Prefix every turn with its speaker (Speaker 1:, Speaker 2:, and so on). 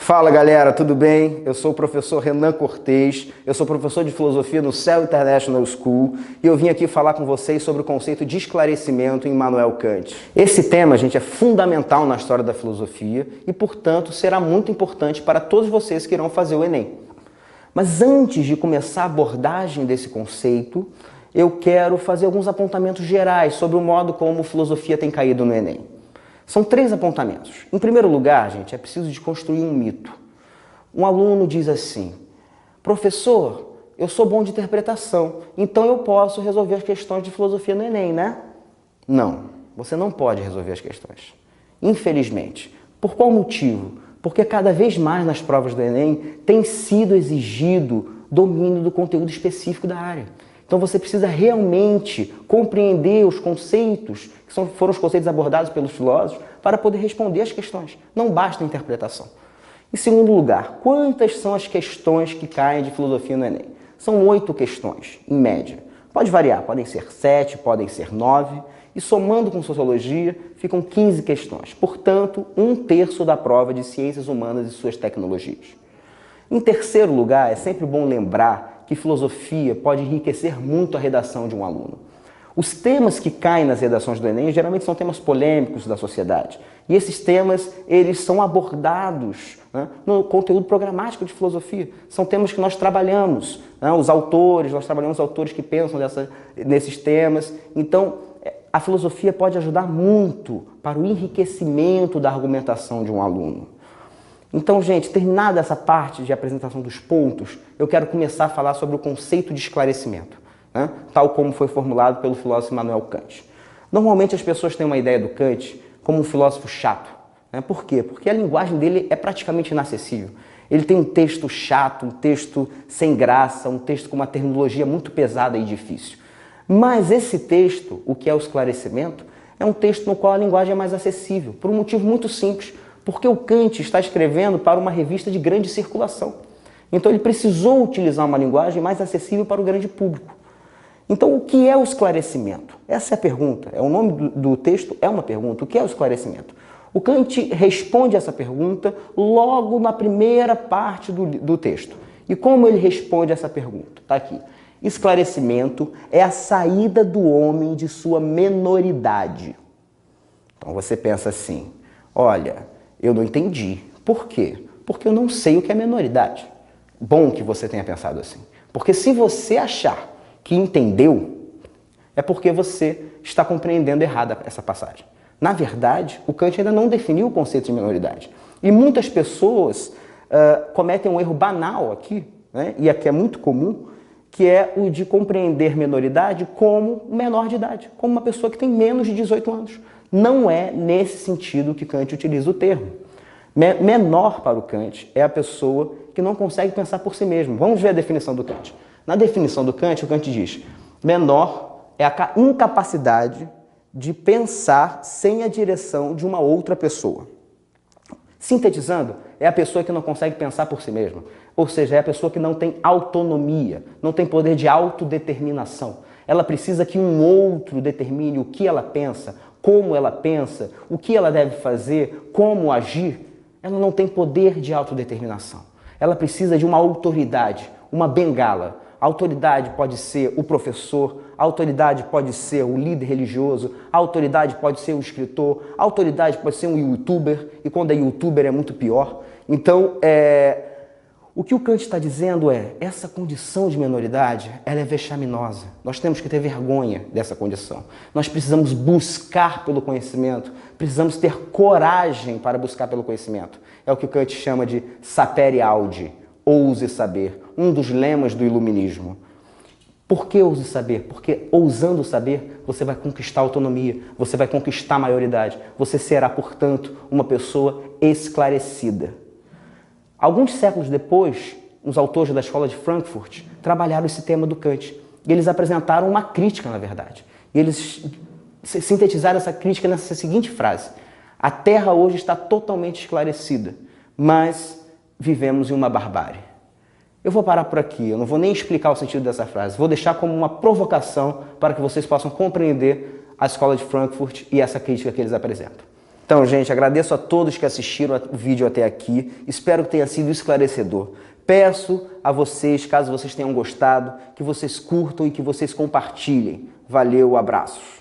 Speaker 1: Fala galera, tudo bem? Eu sou o professor Renan Cortez, eu sou professor de filosofia no Cell International School e eu vim aqui falar com vocês sobre o conceito de esclarecimento em Immanuel Kant. Esse tema, gente, é fundamental na história da filosofia e, portanto, será muito importante para todos vocês que irão fazer o Enem. Mas antes de começar a abordagem desse conceito, eu quero fazer alguns apontamentos gerais sobre o modo como filosofia tem caído no Enem. São 3 apontamentos. Em primeiro lugar, gente, é preciso de construir um mito. Um aluno diz assim: professor, eu sou bom de interpretação, então eu posso resolver as questões de filosofia no Enem, né? Não, você não pode resolver as questões. Infelizmente. Por qual motivo? Porque cada vez mais nas provas do Enem tem sido exigido domínio do conteúdo específico da área. Então você precisa realmente compreender os conceitos, que foram os conceitos abordados pelos filósofos, para poder responder as questões. Não basta a interpretação. Em segundo lugar, quantas são as questões que caem de filosofia no Enem? São 8 questões, em média. Pode variar, podem ser 7, podem ser 9, e somando com sociologia, ficam 15 questões. Portanto, 1/3 da prova de ciências humanas e suas tecnologias. Em terceiro lugar, é sempre bom lembrar que filosofia pode enriquecer muito a redação de um aluno. Os temas que caem nas redações do Enem geralmente são temas polêmicos da sociedade. E esses temas, eles são abordados, né, no conteúdo programático de filosofia. São temas que nós trabalhamos, né, nós trabalhamos autores que pensam nesses temas. Então, a filosofia pode ajudar muito para o enriquecimento da argumentação de um aluno. Então, gente, terminada essa parte de apresentação dos pontos, eu quero começar a falar sobre o conceito de esclarecimento, né? Tal como foi formulado pelo filósofo Immanuel Kant. Normalmente as pessoas têm uma ideia do Kant como um filósofo chato, né? Por quê? Porque a linguagem dele é praticamente inacessível. Ele tem um texto chato, um texto sem graça, um texto com uma terminologia muito pesada e difícil. Mas esse texto, o que é o esclarecimento, é um texto no qual a linguagem é mais acessível, por um motivo muito simples. Porque o Kant está escrevendo para uma revista de grande circulação. Então ele precisou utilizar uma linguagem mais acessível para o grande público. Então o que é o esclarecimento? Essa é a pergunta. O nome do texto é uma pergunta. O que é o esclarecimento? O Kant responde essa pergunta logo na primeira parte do texto. E como ele responde essa pergunta? Está aqui. Esclarecimento é a saída do homem de sua menoridade. Então você pensa assim: olha, eu não entendi. Por quê? Porque eu não sei o que é menoridade. Bom que você tenha pensado assim. Porque se você achar que entendeu, é porque você está compreendendo errado essa passagem. Na verdade, o Kant ainda não definiu o conceito de menoridade. E muitas pessoas cometem um erro banal aqui, né? E aqui é muito comum, que é o de compreender menoridade como menor de idade, como uma pessoa que tem menos de 18 anos. Não é nesse sentido que Kant utiliza o termo. Menor para o Kant é a pessoa que não consegue pensar por si mesmo. Vamos ver a definição do Kant. Na definição do Kant, o Kant diz: menor é a incapacidade de pensar sem a direção de uma outra pessoa. Sintetizando, é a pessoa que não consegue pensar por si mesma. Ou seja, é a pessoa que não tem autonomia, não tem poder de autodeterminação. Ela precisa que um outro determine o que ela pensa, como ela pensa, o que ela deve fazer, como agir. Ela não tem poder de autodeterminação. Ela precisa de uma autoridade, uma bengala. A autoridade pode ser o professor, a autoridade pode ser o líder religioso, a autoridade pode ser o escritor, a autoridade pode ser um youtuber, e quando é youtuber é muito pior. Então, o que o Kant está dizendo é: essa condição de menoridade, ela é vexaminosa. Nós temos que ter vergonha dessa condição. Nós precisamos buscar pelo conhecimento, precisamos ter coragem para buscar pelo conhecimento. É o que o Kant chama de sapere aude, ouse saber, um dos lemas do iluminismo. Por que ouse saber? Porque ousando saber, você vai conquistar autonomia, você vai conquistar a maioridade, você será, portanto, uma pessoa esclarecida. Alguns séculos depois, os autores da Escola de Frankfurt trabalharam esse tema do Kant. E eles apresentaram uma crítica, na verdade. E eles sintetizaram essa crítica nessa seguinte frase: a Terra hoje está totalmente esclarecida, mas vivemos em uma barbárie. Eu vou parar por aqui, eu não vou nem explicar o sentido dessa frase. Vou deixar como uma provocação para que vocês possam compreender a Escola de Frankfurt e essa crítica que eles apresentam. Então, gente, agradeço a todos que assistiram o vídeo até aqui. Espero que tenha sido esclarecedor. Peço a vocês, caso vocês tenham gostado, que vocês curtam e que vocês compartilhem. Valeu, abraços!